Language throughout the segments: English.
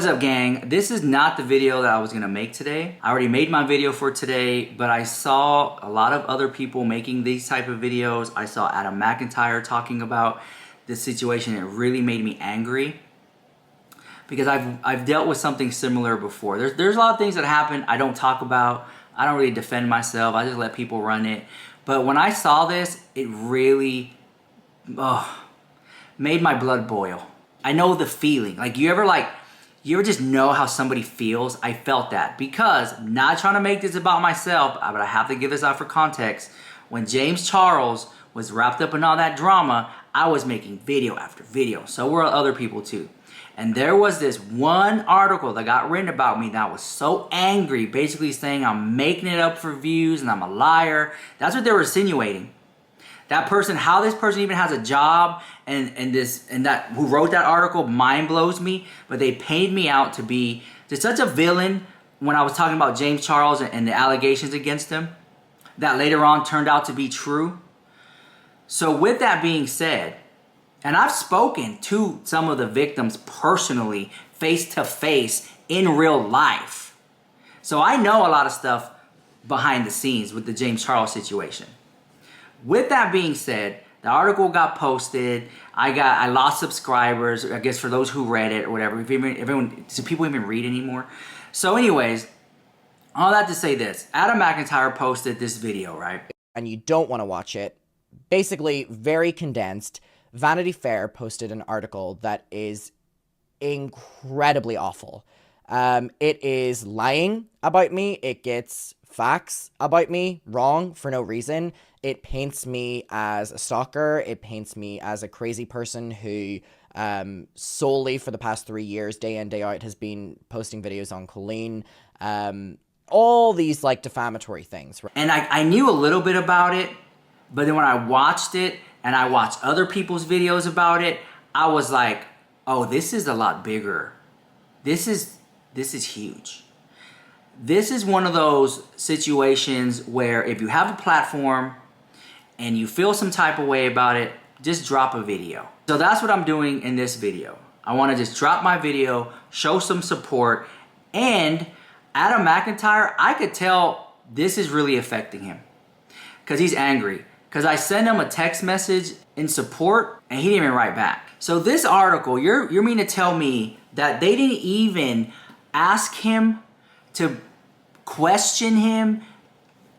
What's up, gang? This is not the video that I was gonna make today. I already made my video for today, but I saw a lot of other people making these type of videos. I saw Adam Macintyre talking about this situation. It really made me angry because I've dealt with something similar before. There's a lot of things that happen I don't talk about. I don't really defend myself. I just let people run it. But when I saw this, it really made my blood boil. I know the feeling. You ever just know how somebody feels? I felt that because I'm not trying to make this about myself, but I have to give this out for context. When James Charles was wrapped up in all that drama, I was making video after video. So were other people too. And there was this one article that got written about me that was so angry, basically saying I'm making it up for views and I'm a liar. That's what they were insinuating. That person, how this person even has a job and that who wrote that article mind blows me. But they painted me out to be just such a villain when I was talking about James Charles and the allegations against him that later on turned out to be true. So with that being said, and I've spoken to some of the victims personally, face to face in real life. So I know a lot of stuff behind the scenes with the James Charles situation. With that being said, the article got posted. I lost subscribers, I guess, for those who read it or whatever. Do people even read anymore? So anyways, all that to say this. Adam Macintyre posted this video, right? And you don't want to watch it. Basically, very condensed. Vanity Fair posted an article that is incredibly awful. It is lying about me. It gets facts about me wrong for no reason. It paints me as a stalker. It paints me as a crazy person who solely for the past 3 years, day in, day out, has been posting videos on Colleen. All these like defamatory things. And I knew a little bit about it, but then when I watched it and I watched other people's videos about it, I was like, oh, this is a lot bigger. This is huge. This is one of those situations where if you have a platform and you feel some type of way about it, just drop a video. So that's what I'm doing in this video. I want to just drop my video, show some support, and Adam Macintyre, I could tell this is really affecting him because he's angry. Because I sent him a text message in support and he didn't even write back. So this article, you're mean to tell me that they didn't even ask him to question him,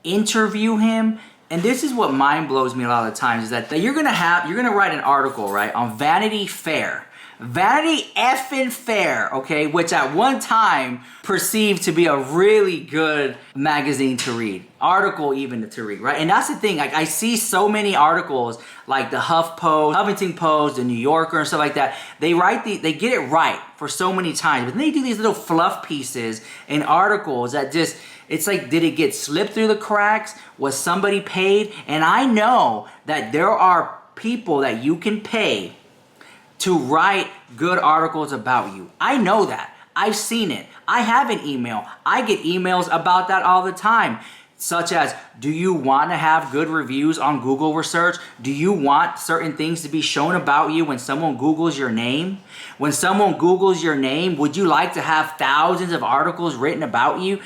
interview him? And this is what mind blows me a lot of the times, is that you're gonna write an article, right, on Vanity Fair. Vanity effing Fair, okay, which at one time perceived to be a really good magazine to read, article even to read, right? And that's the thing, like I see so many articles like the Huffington Post, the New Yorker and stuff like that. They get it right for so many times, but then they do these little fluff pieces in articles that just, it's like, did it get slipped through the cracks? Was somebody paid? And I know that there are people that you can pay to write good articles about you. I know that. I've seen it. I have an email. I get emails about that all the time. Such as, do you want to have good reviews on Google research? Do you want certain things to be shown about you when someone Googles your name? When someone Googles your name, would you like to have thousands of articles written about you?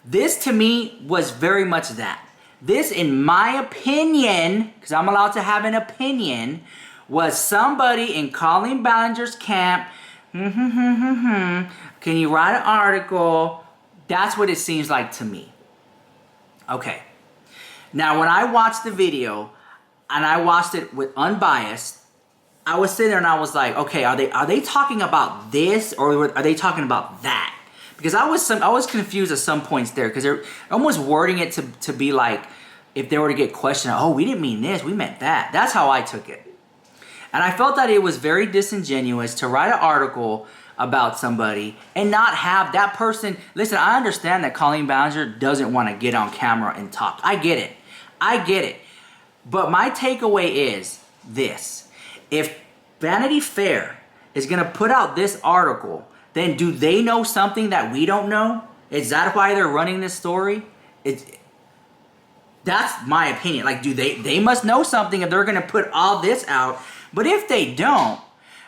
This to me was very much that. This, in my opinion, because I'm allowed to have an opinion, was somebody in Colleen Ballinger's camp. Can you write an article? That's what it seems like to me. Okay. Now, when I watched the video, and I watched it with unbiased, I was sitting there and I was like, okay, are they talking about this or are they talking about that? Because I was confused at some points there, because they're almost wording it to be like, if they were to get questioned, oh, we didn't mean this, we meant that. That's how I took it. And I felt that it was very disingenuous to write an article about somebody and not have that person. Listen, I understand that Colleen Ballinger doesn't want to get on camera and talk. I get it. But my takeaway is this. If Vanity Fair is going to put out this article, then do they know something that we don't know? Is that why they're running this story? That's my opinion. Like, they must know something if they're going to put all this out. But if they don't,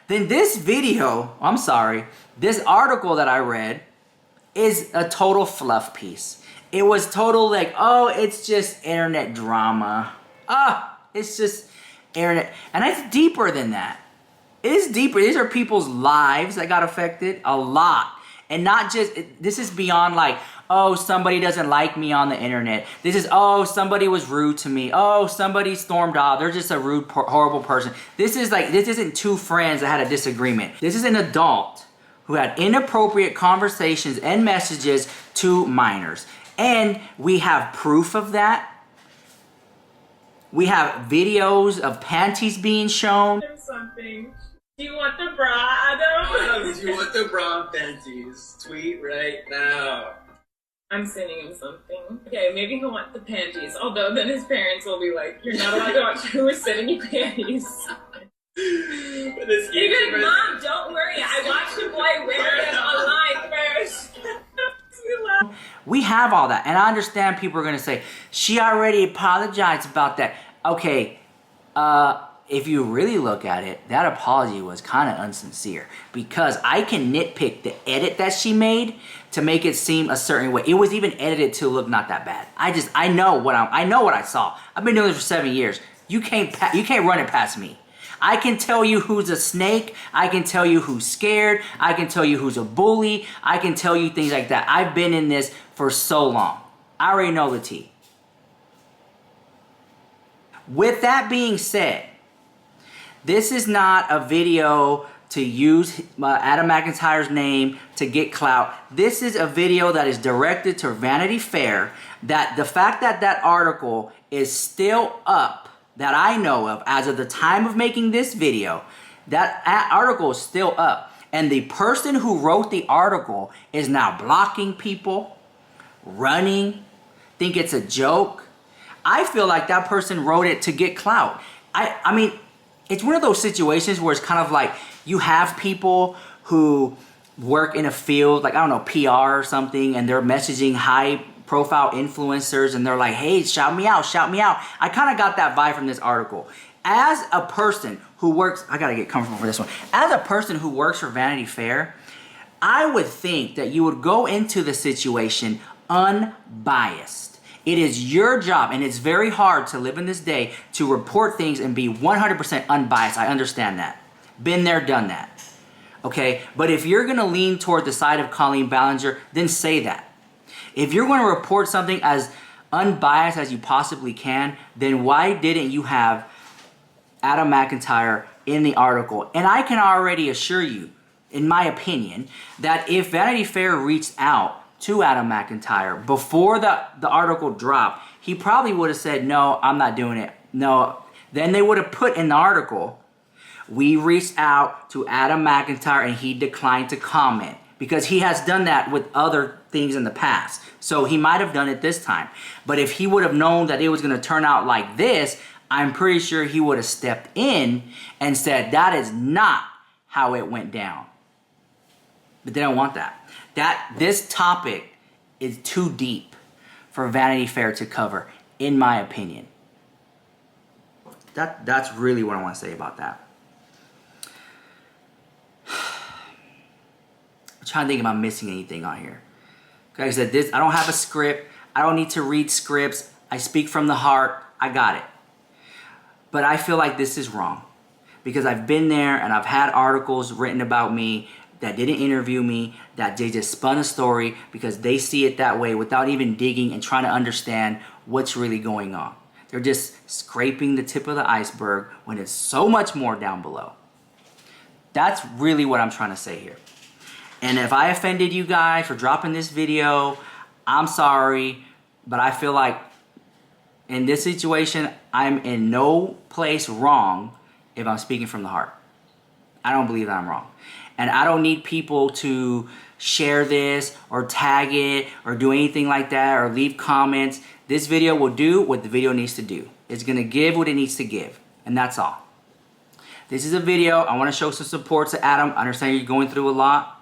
then this video, I'm sorry, this article that I read is a total fluff piece. It was total like, oh, it's just internet drama. It's just internet. And it's deeper than that. It's deeper. These are people's lives that got affected a lot. And not just, this is beyond like, oh, somebody doesn't like me on the internet. This is, oh, somebody was rude to me. Oh, somebody stormed off. They're just a rude, horrible person. This is like, this isn't two friends that had a disagreement. This is an adult who had inappropriate conversations and messages to minors. And we have proof of that. We have videos of panties being shown. Something. Do you want the bra, Adam? Do you want the bra and panties? Tweet right now. I'm sending him something. Okay, maybe he'll want the panties. Although then his parents will be like, "You're not allowed to watch who is sending you panties." You're good, Mom. Don't worry. I watched a boy wear them online first. We have all that, and I understand people are gonna say she already apologized about that. Okay, if you really look at it, that apology was kind of unsincere because I can nitpick the edit that she made to make it seem a certain way. It was even edited to look not that bad. I know what I saw. I've been doing this for 7 years. You can't run it past me. I can tell you who's a snake. I can tell you who's scared. I can tell you who's a bully. I can tell you things like that. I've been in this for so long. I already know the tea. With that being said, this is not a video to use Adam Macintyre's name to get clout. This is a video that is directed to Vanity Fair. That the fact that that article is still up, that I know of, as of the time of making this video, that article is still up. And the person who wrote the article is now blocking people, running, think it's a joke. I feel like that person wrote it to get clout. I mean, it's one of those situations where it's kind of like you have people who work in a field, like, I don't know, PR or something, and they're messaging high profile influencers and they're like, hey, shout me out, shout me out. I kind of got that vibe from this article. As a person who works, I gotta get comfortable for this one. As a person who works for Vanity Fair, I would think that you would go into the situation unbiased. It is your job, and it's very hard to live in this day to report things and be 100% unbiased. I understand that. Been there, done that. Okay, but if you're gonna lean toward the side of Colleen Ballinger, then say that. If you're going to report something as unbiased as you possibly can, then why didn't you have Adam Macintyre in the article? And I can already assure you, in my opinion, that if Vanity Fair reached out to Adam Macintyre before the article dropped, he probably would have said, no, I'm not doing it. No. Then they would have put in the article, we reached out to Adam Macintyre and he declined to comment. Because he has done that with other things in the past. So he might have done it this time. But if he would have known that it was going to turn out like this, I'm pretty sure he would have stepped in and said, that is not how it went down. But they don't want that. This topic is too deep for Vanity Fair to cover, in my opinion. That's really what I want to say about that. Trying to think if I'm missing anything on here. Like I said, I don't have a script. I don't need to read scripts. I speak from the heart. I got it. But I feel like this is wrong because I've been there and I've had articles written about me that didn't interview me, that they just spun a story because they see it that way without even digging and trying to understand what's really going on. They're just scraping the tip of the iceberg when it's so much more down below. That's really what I'm trying to say here. And if I offended you guys for dropping this video, I'm sorry, but I feel like in this situation, I'm in no place wrong if I'm speaking from the heart. I don't believe that I'm wrong. And I don't need people to share this or tag it or do anything like that or leave comments. This video will do what the video needs to do. It's going to give what it needs to give. And that's all. This is a video. I want to show some support to Adam. I understand you're going through a lot.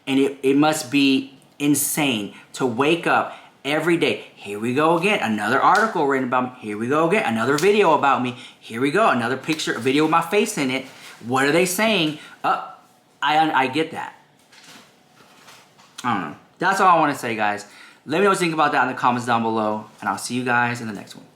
And it must be insane to wake up every day. Here we go again. Another article written about me. Here we go again. Another video about me. Here we go. Another picture, a video with my face in it. What are they saying? I get that. I don't know. That's all I want to say, guys. Let me know what you think about that in the comments down below, and I'll see you guys in the next one.